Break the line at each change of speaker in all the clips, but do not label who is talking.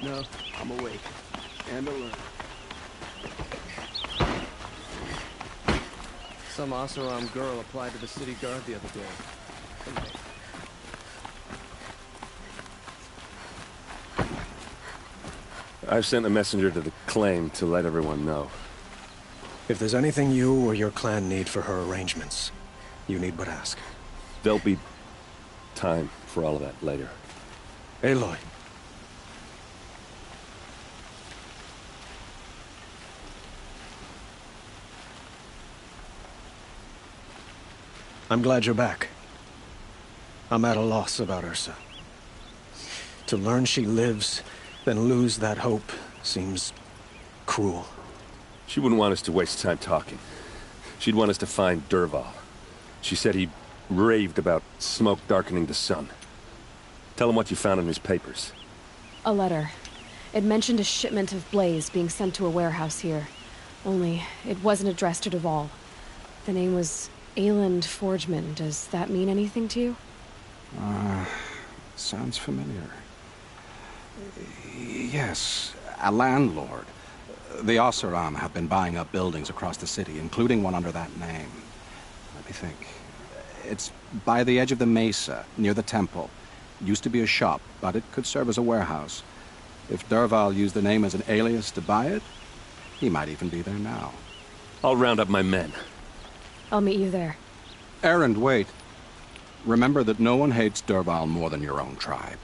No, I'm awake. And alert. Some Oseram girl applied to the city guard the other day.
I've sent a messenger to the claim to let everyone know.
If there's anything you or your clan need for her arrangements, you need but ask.
There'll be time for all of that later.
Aloy. I'm glad you're back. I'm at a loss about Ursa. To learn she lives, then lose that hope, seems cruel.
She wouldn't want us to waste time talking. She'd want us to find Dervahl. She said he raved about smoke darkening the sun. Tell him what you found in his papers.
A letter. It mentioned a shipment of blaze being sent to a warehouse here. Only, it wasn't addressed to Dervahl. The name was Ayland Forgeman. Does that mean anything to you?
Sounds familiar. Yes, a landlord. The Oseram have been buying up buildings across the city, including one under that name. Let me think. It's by the edge of the mesa, near the temple. Used to be a shop, but it could serve as a warehouse. If Dervahl used the name as an alias to buy it, he might even be there now.
I'll round up my men.
I'll meet you there.
Erend, wait. Remember that no one hates Dervahl more than your own tribe.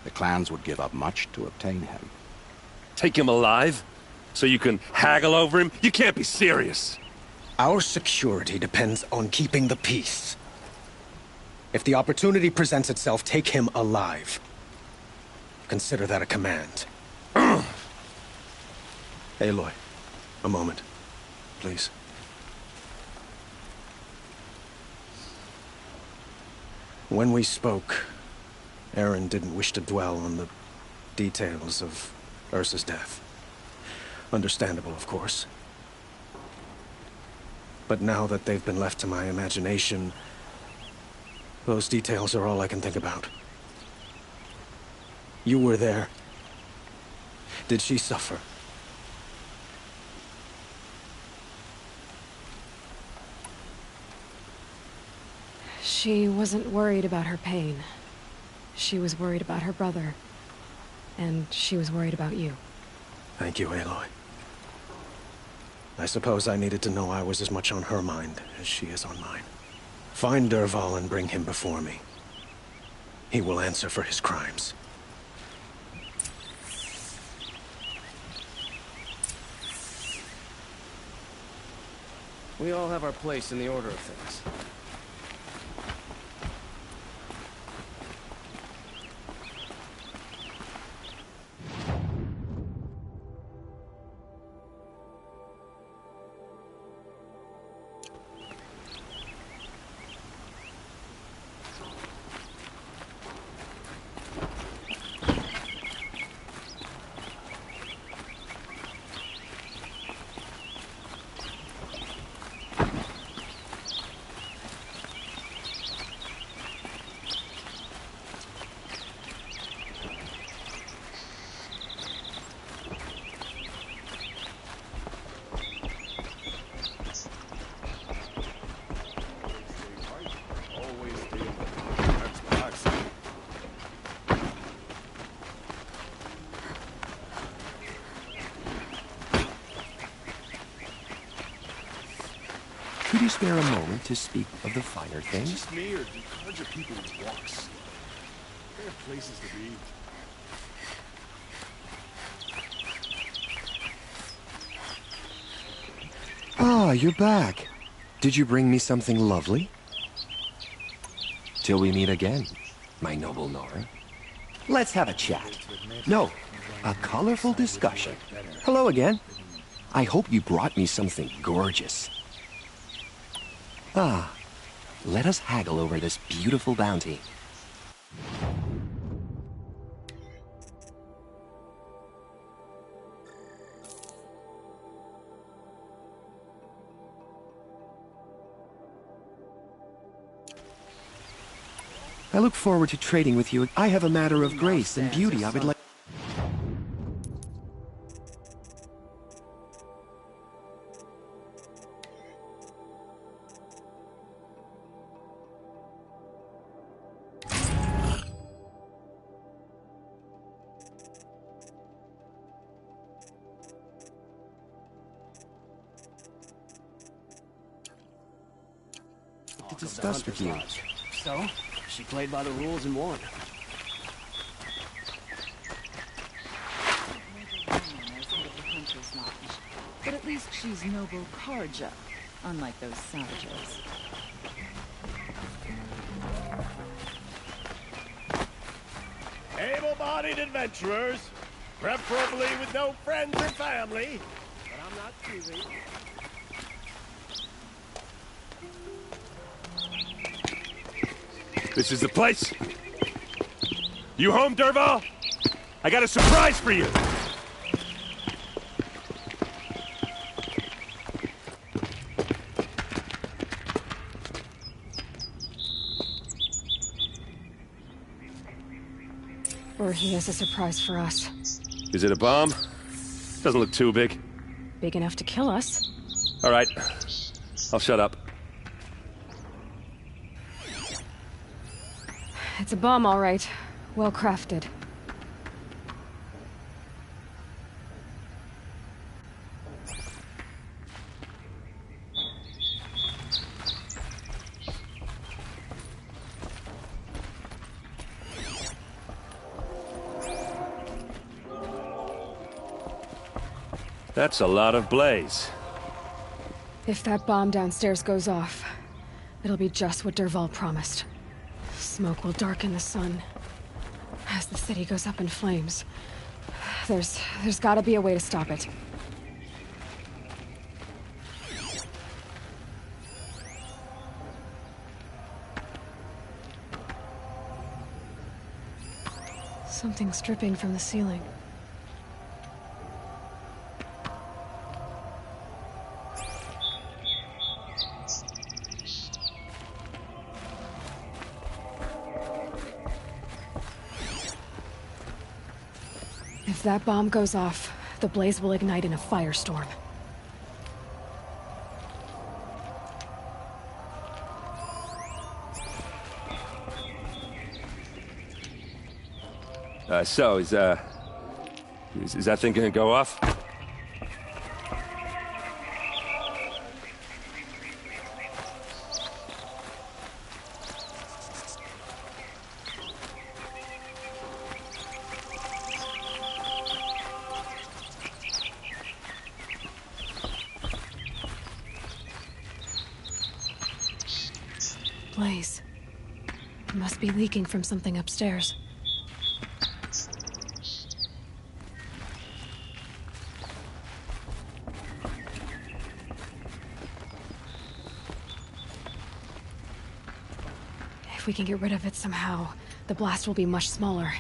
The clans would give up much to obtain him.
Take him alive? So you can haggle over him? You can't be serious!
Our security depends on keeping the peace. If the opportunity presents itself, take him alive. Consider that a command. Aloy, a moment, please. When we spoke, Erend didn't wish to dwell on the details of Ursa's death. Understandable, of course. But now that they've been left to my imagination, those details are all I can think about. You were there. Did she suffer?
She wasn't worried about her pain. She was worried about her brother. And she was worried about you.
Thank you, Aloy. I suppose I needed to know I was as much on her mind as she is on mine. Find Dervahl and bring him before me. He will answer for his crimes.
We all have our place in the order of things.
Could you spare a moment to speak of the finer things?
Just me, or do cards of people with walks? They have places to be.
Ah, you're back. Did you bring me something lovely? Till we meet again, my noble Nora. Let's have a chat. No, a colorful discussion. Hello again. I hope you brought me something gorgeous. Ah, let us haggle over this beautiful bounty. I look forward to trading with you. I have a matter of grace and beauty I would like... discuss with you.
So, she played by the rules and won.
But at least she's noble Karja, unlike those savages.
Able-bodied adventurers, preferably with no friends or family. But I'm not choosing.
This is the place? You home, Dervahl? I got a surprise for you!
Or he has a surprise for us.
Is it a bomb? Doesn't look too big.
Big enough to kill us.
All right. I'll shut up.
It's a bomb, all right. Well crafted.
That's a lot of blaze.
If that bomb downstairs goes off, it'll be just what Dervahl promised. Smoke will darken the sun as the city goes up in flames. There's gotta be a way to stop it. Something's dripping from the ceiling. If that bomb goes off, the blaze will ignite in a firestorm.
So, is that thing gonna go off?
Blaze. It must be leaking from something upstairs. If we can get rid of it somehow, the blast will be much smaller.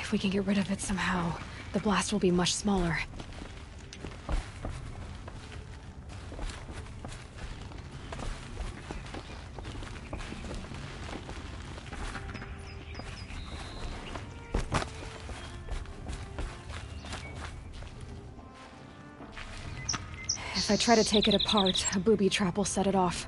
If we can get rid of it somehow, the blast will be much smaller. If I try to take it apart, a booby trap will set it off.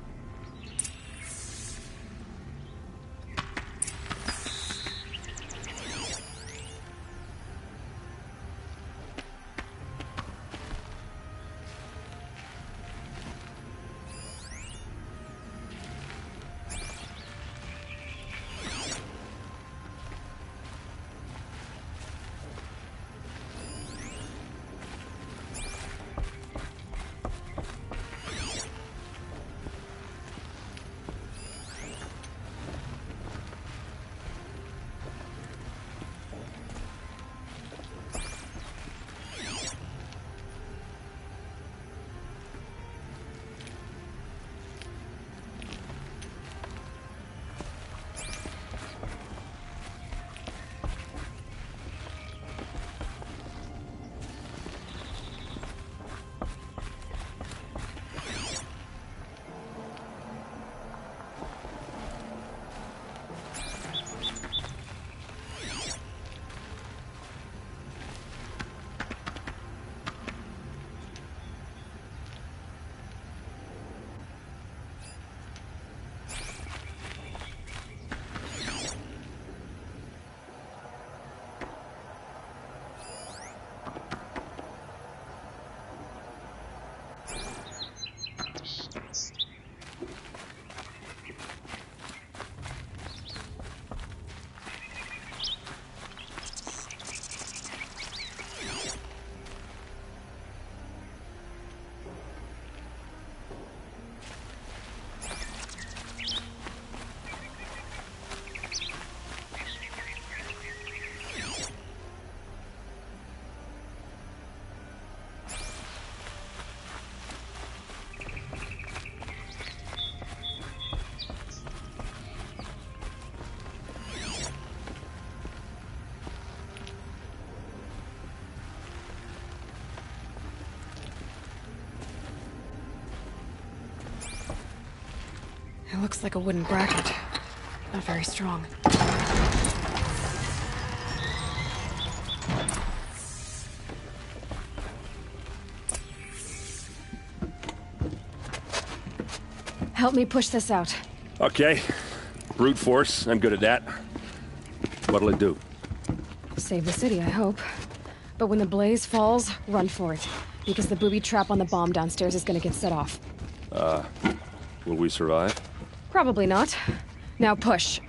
Looks like a wooden bracket. Not very strong. Help me push this out.
Okay. Brute force, I'm good at that. What'll it do?
Save the city, I hope. But when the blaze falls, run for it. Because the booby trap on the bomb downstairs is gonna get set off.
Will we survive?
Probably not. Now push.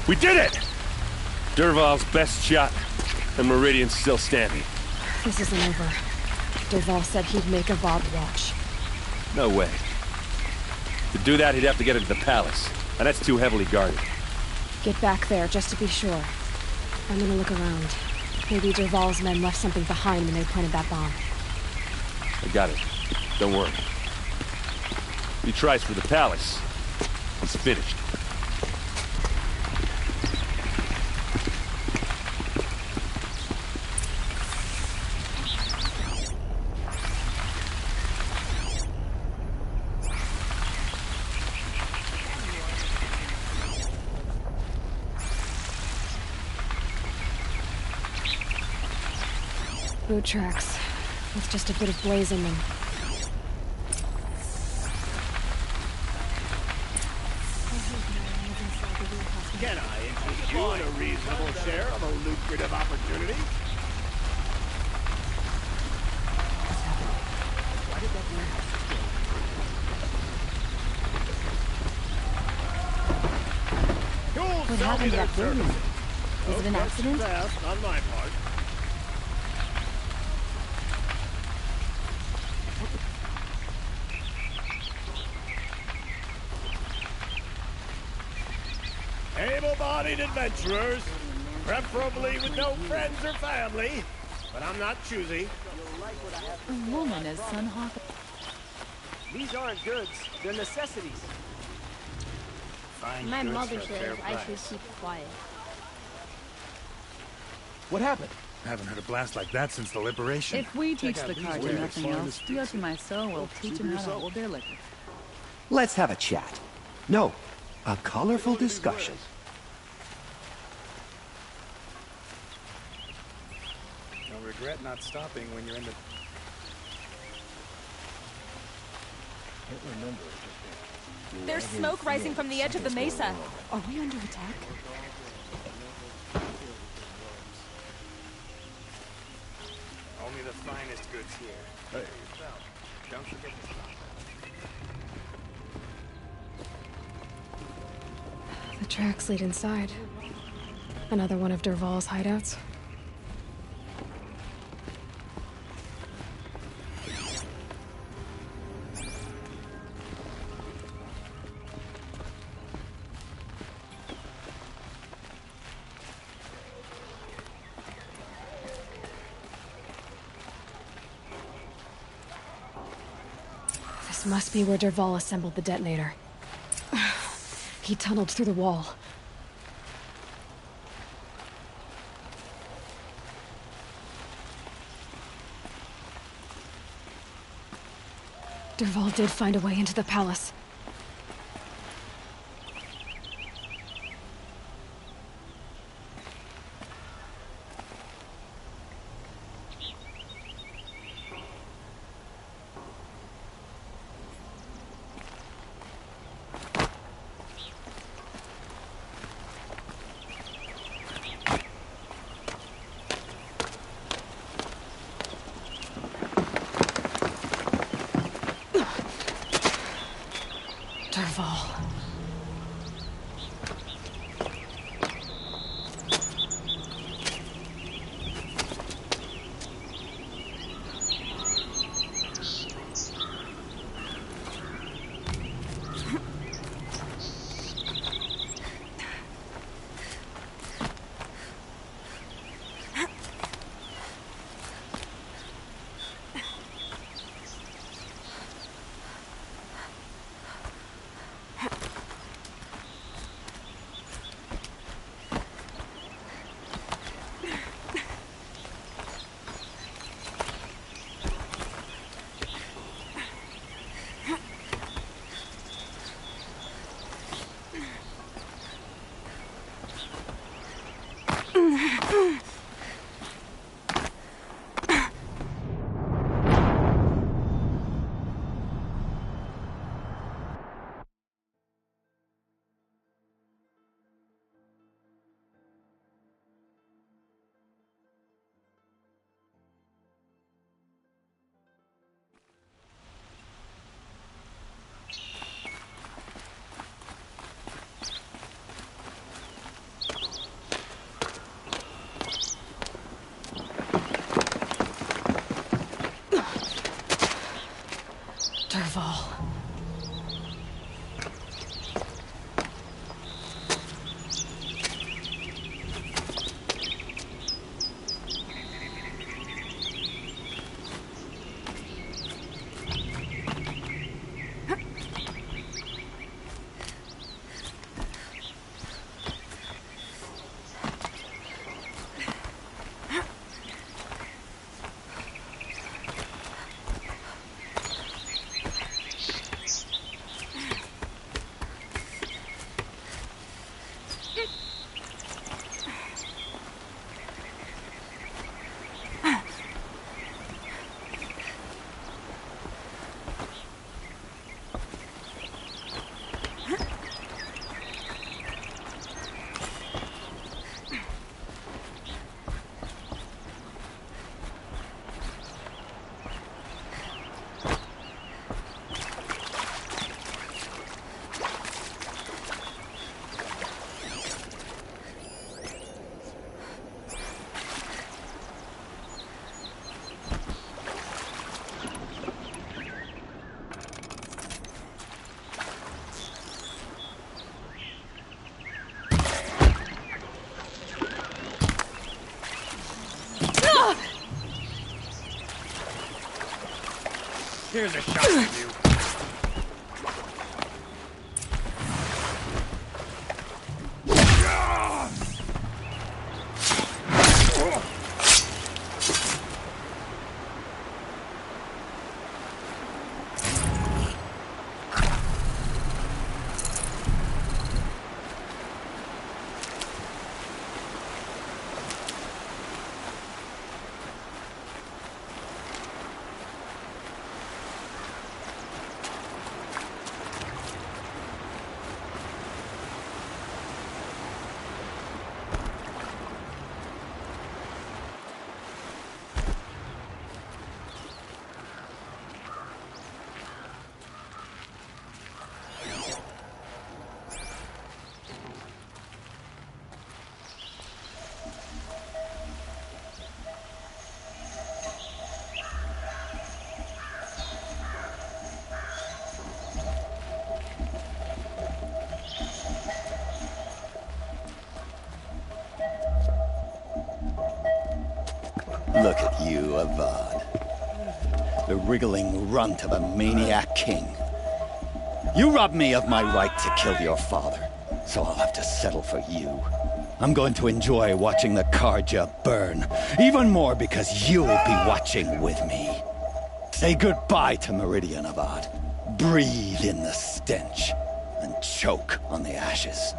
We did it! Dervahl's best shot, and Meridian's still standing.
This isn't over. Dervahl said he'd make Avad watch.
No way. To do that, he'd have to get into the palace, and that's too heavily guarded.
Get back there, just to be sure. I'm gonna look around. Maybe Dervahl's men left something behind when they planted that bomb.
I got it. Don't worry. If he tries for the palace, he's finished.
Boot tracks, with just a bit of blaze in them.
Can I interest you in a reasonable share of a lucrative opportunity?
What happened to that building? Was it an accident?
Fast on my part. Able-bodied adventurers, preferably with no friends or family, but I'm not choosy.
A woman as Sunhawk.
These aren't goods, they're necessities.
My mother says I should keep quiet.
What happened?
I haven't heard a blast like that since the liberation.
If we teach the Carja nothing else, Yoshimaiso will teach them how to hold their liquor.
Let's have a chat. No, a colorful discussion.
You'll regret not stopping when you're in the...
There's smoke rising from the edge of the mesa.
Are we under attack?
Only the finest goods here. Hey, don't forget to stop.
The tracks lead inside. Another one of Dervahl's hideouts. This must be where Dervahl assembled the detonator. He tunneled through the wall. Dervahl did find a way into the palace.
Here's a shot for you.
Look at you, Avad. The wriggling runt of a maniac king. You robbed me of my right to kill your father, so I'll have to settle for you. I'm going to enjoy watching the Carja burn, even more because you'll be watching with me. Say goodbye to Meridian, Avad. Breathe in the stench, and choke on the ashes.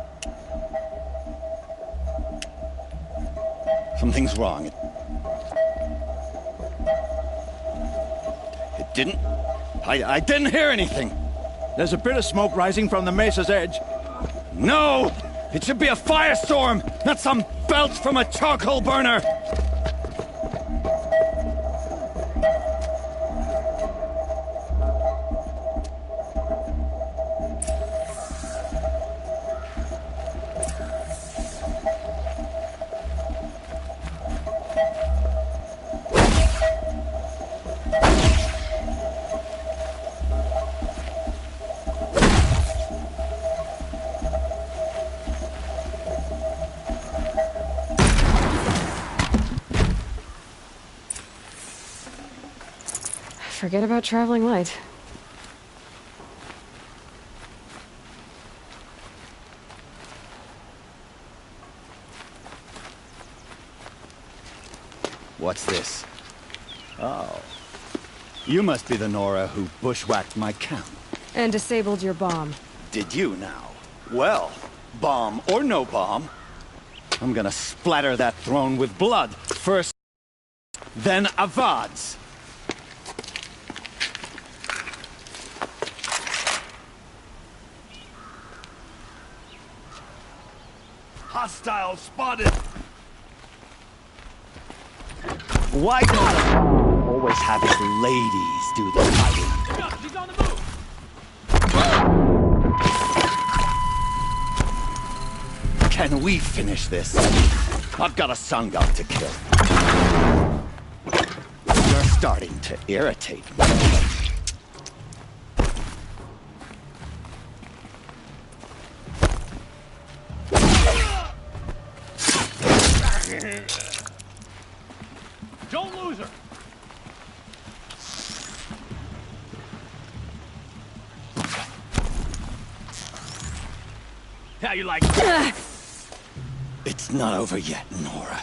Something's wrong. It didn't... I didn't hear anything.
There's a bit of smoke rising from the mesa's edge.
No! It should be a firestorm, not some belch from a charcoal burner!
Forget about traveling light.
What's this? Oh. You must be the Nora who bushwhacked my camp.
And disabled your bomb.
Did you now? Well, bomb or no bomb, I'm gonna splatter that throne with blood. First, then Avad's.
Hostile spotted!
Why don't always have his ladies do the fighting?
She's on the move!
Can we finish this? I've got a sun god to kill. You're starting to irritate me.
Don't lose her! How you like it?
It's not over yet, Nora.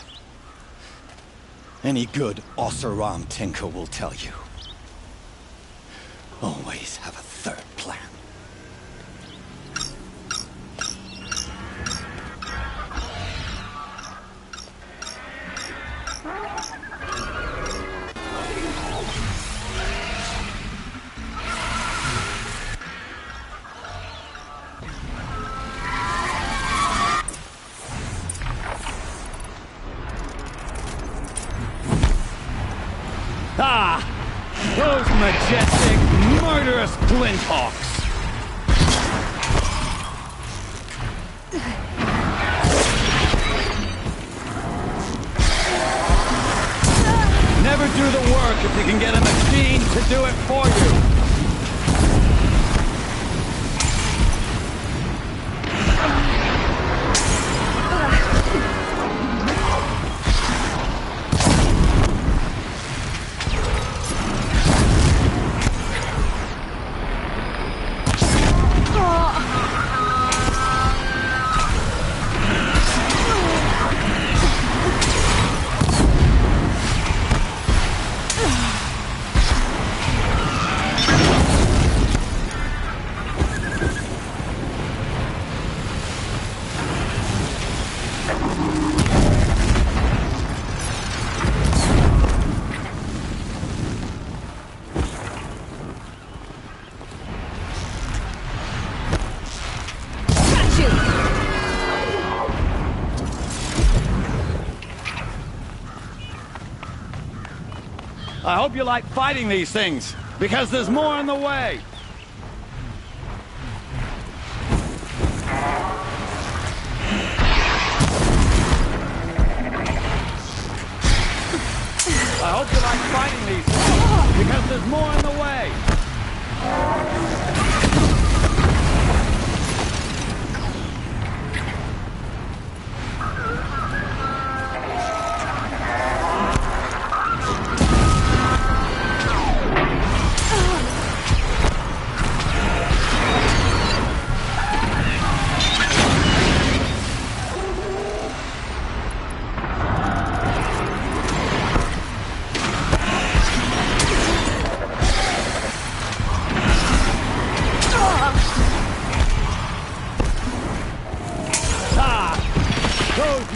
Any good Oseram tinker will tell you. Always have a third plan. Ah! Those majestic, murderous Glinthawks! Never do the work if you can get a machine to do it for you!
I hope you like fighting these things, because there's more on the way. I hope you like fighting these things, because there's more on the way.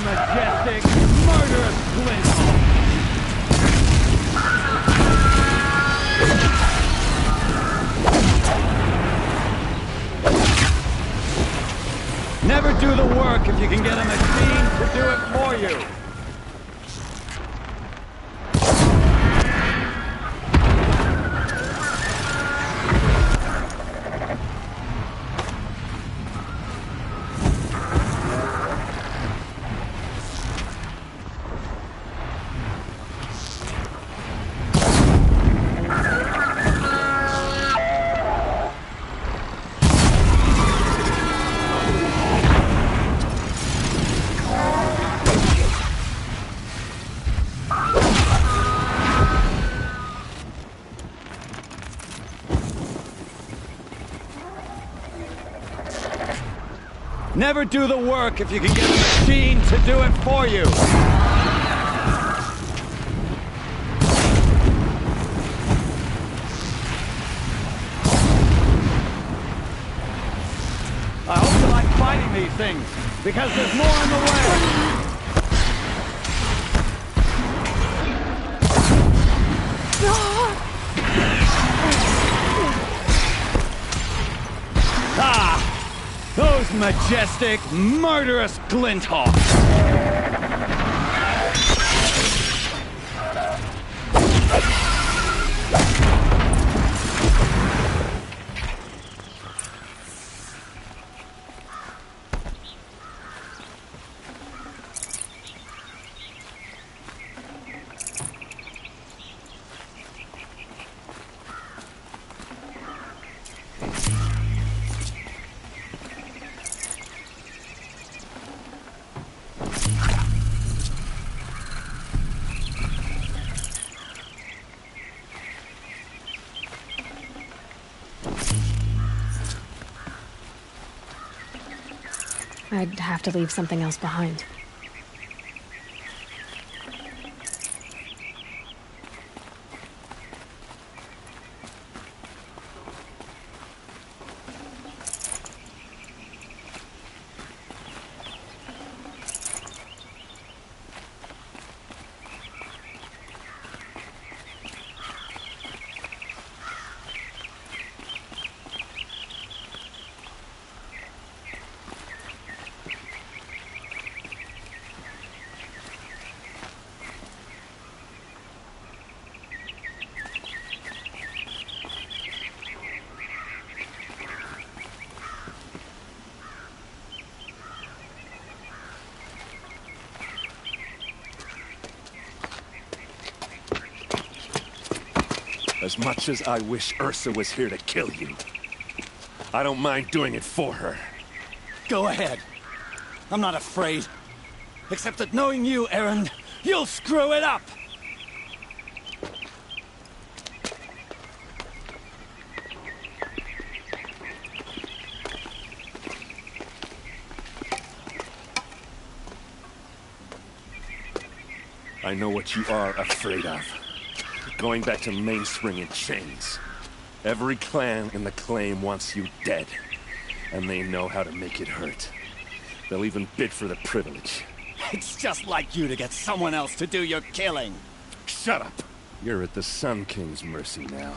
Majestic, murderous glint. Never do the work if you can get a machine to do it for you. Never do the work if you can get a machine to do it for you. I hope you like fighting these things, because there's more on the way. Those majestic, murderous Glinthawks!
I'd have to leave something else behind.
As much as I wish Ursa was here to kill you, I don't mind doing it for her.
Go ahead. I'm not afraid. Except that knowing you, Erend, you'll screw it up!
I know what you are afraid of. Going back to Mainspring in chains. Every clan in the claim wants you dead. And they know how to make it hurt. They'll even bid for the privilege.
It's just like you to get someone else to do your killing.
Shut up. You're at the Sun King's mercy now.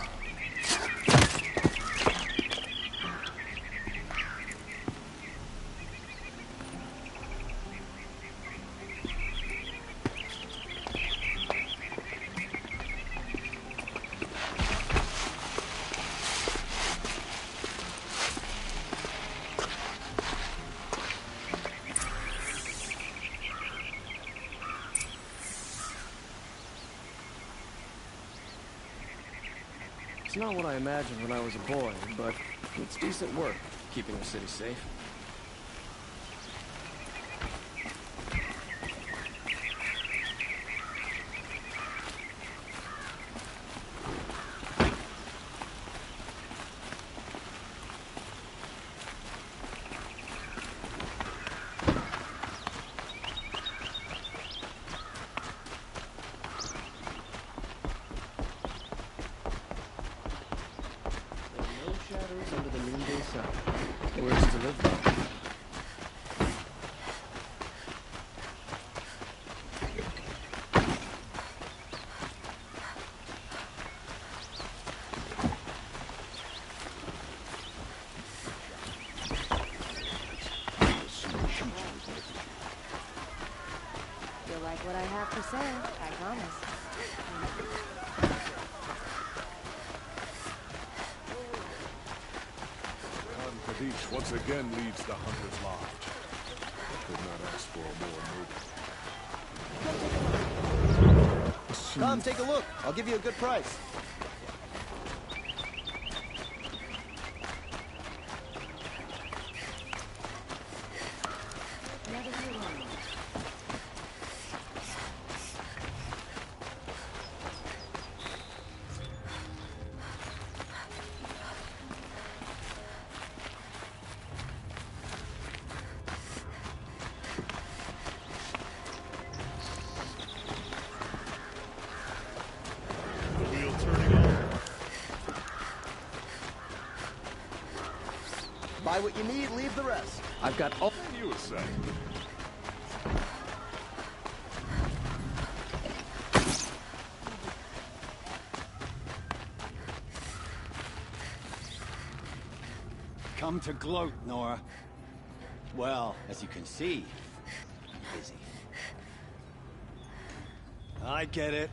It's not what I imagined when I was a boy, but it's decent work, keeping the city safe. Under the noonday sun. Words to live by.
You'll like what I have to say, I promise.
Beach once again leads the Hunter's Lodge. Could not ask for a more noble.
Come, take a look. I'll give you a good price. Buy what you need, leave the rest.
I've got all
you would say.
Come to gloat, Nora. Well, as you can see, I'm busy. I get it.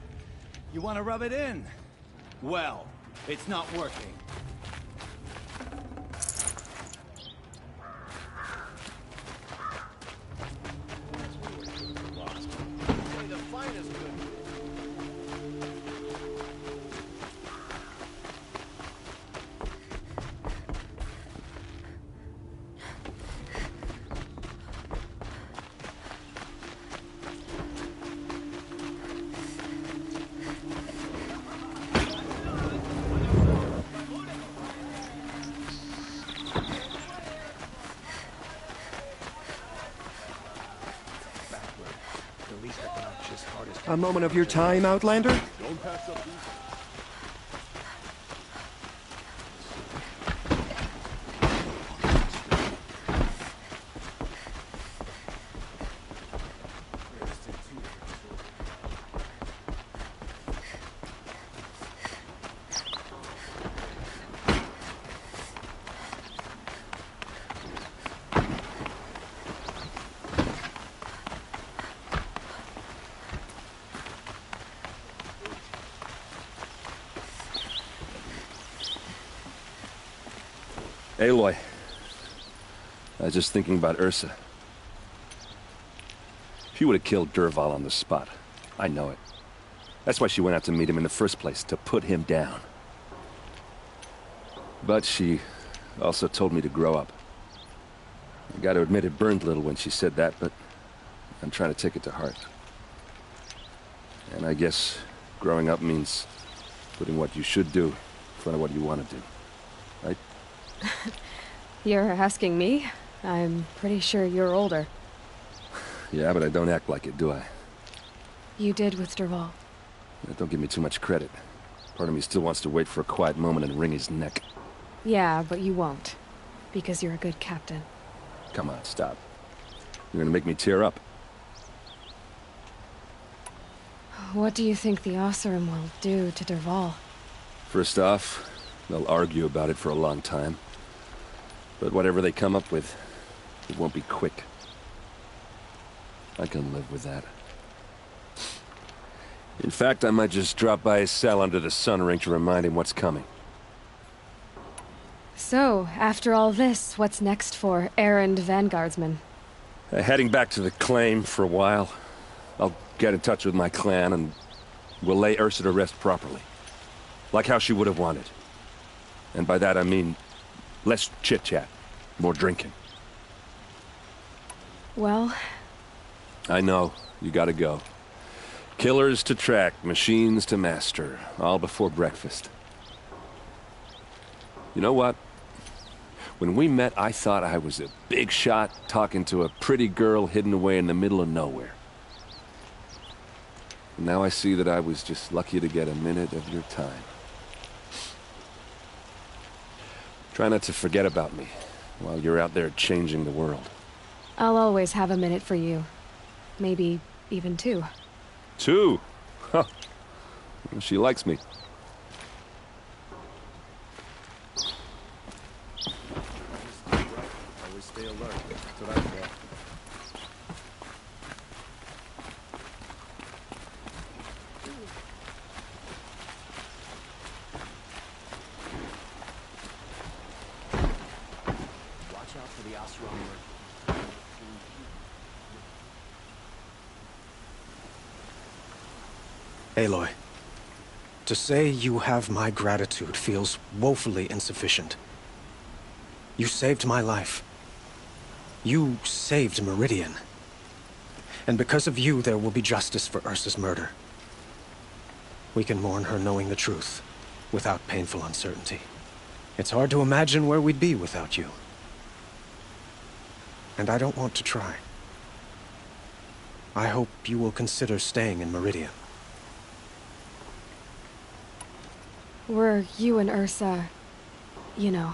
You want to rub it in? Well, it's not working.
A moment of your time, Outlander?
Don't pass up these.
Aloy, I was just thinking about Ursa. She would have killed Dervahl on the spot. I know it. That's why she went out to meet him in the first place, to put him down. But she also told me to grow up. I gotta admit it burned a little when she said that, but I'm trying to take it to heart. And I guess growing up means putting what you should do in front of what you want to do. Right?
You're asking me? I'm pretty sure you're older.
Yeah, but I don't act like it, do I?
You did with Dervahl.
Don't give me too much credit. Part of me still wants to wait for a quiet moment and wring his neck.
Yeah, but you won't. Because you're a good captain.
Come on, stop. You're gonna make me tear up.
what do you think the Oseram will do to Dervahl?
First off, they'll argue about it for a long time. But whatever they come up with, it won't be quick. I can live with that. In fact, I might just drop by his cell under the sun ring to remind him what's coming.
So, after all this, what's next for errand vanguardsman?
Heading back to the claim for a while. I'll get in touch with my clan and we'll lay Ursa to rest properly. Like how she would have wanted. And by that I mean less chit-chat, more drinking.
Well...
I know, you gotta go. Killers to track, machines to master, all before breakfast. You know what? When we met, I thought I was a big shot talking to a pretty girl hidden away in the middle of nowhere. Now I see that I was just lucky to get a minute of your time. Try not to forget about me while you're out there changing the world.
I'll always have a minute for you. Maybe even two.
Two? Huh. She likes me.
Always stay alert. That's what I thought.
Watch out for the Oseram.
Aloy, to say you have my gratitude feels woefully insufficient. You saved my life. You saved Meridian. And because of you, there will be justice for Ursa's murder. We can mourn her knowing the truth, without painful uncertainty. It's hard to imagine where we'd be without you. And I don't want to try. I hope you will consider staying in Meridian.
Were you and Ursa, you know...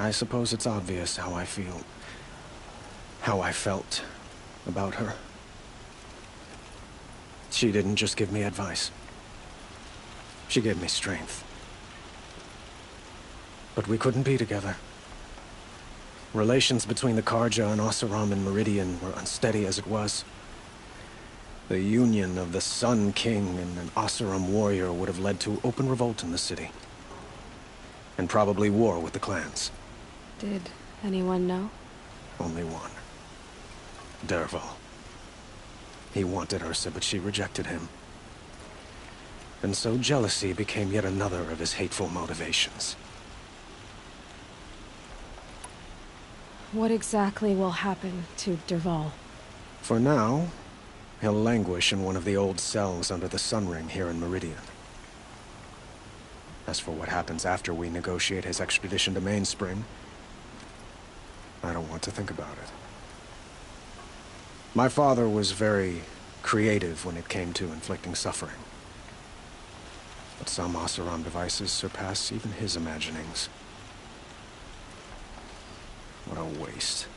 I suppose it's obvious how I feel. How I felt about her. She didn't just give me advice. She gave me strength. But we couldn't be together. Relations between the Carja and Oseram and Meridian were unsteady as it was. The union of the Sun King and an Oseram warrior would have led to open revolt in the city. And probably war with the clans.
Did anyone know?
Only one. Dervahl. He wanted Ursa, but she rejected him. And so jealousy became yet another of his hateful motivations.
What exactly will happen to Dervahl?
For now, he'll languish in one of the old cells under the Sun Ring here in Meridian. As for what happens after we negotiate his extradition to Mainspring, I don't want to think about it. My father was very creative when it came to inflicting suffering. But some Oseram devices surpass even his imaginings. What a waste.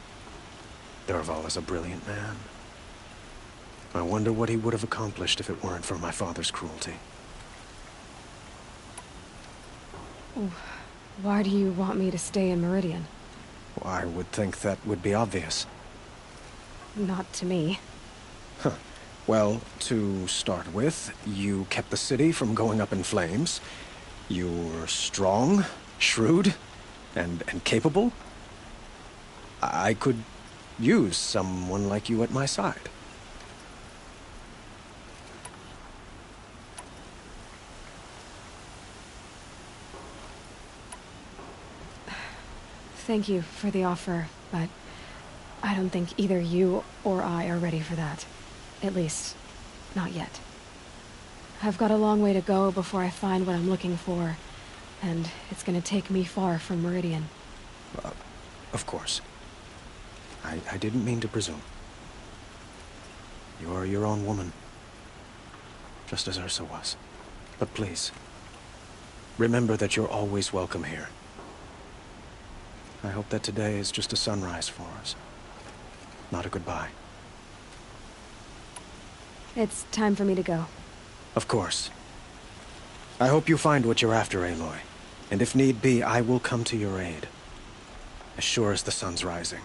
Dervahl is a brilliant man. I wonder what he would have accomplished if it weren't for my father's cruelty.
Why do you want me to stay in Meridian?
Well, I would think that would be obvious.
Not to me.
Huh. Well, to start with, you kept the city from going up in flames. You were strong, shrewd, and capable. I could use someone like you at my side.
Thank you for the offer, but I don't think either you or I are ready for that. At least, not yet. I've got a long way to go before I find what I'm looking for, and it's gonna take me far from Meridian.
Of course. I didn't mean to presume. You're your own woman. Just as Ursa was. But please, remember that you're always welcome here. I hope that today is just a sunrise for us. Not a goodbye.
It's time for me to go.
Of course. I hope you find what you're after, Aloy. And if need be, I will come to your aid. As sure as the sun's rising.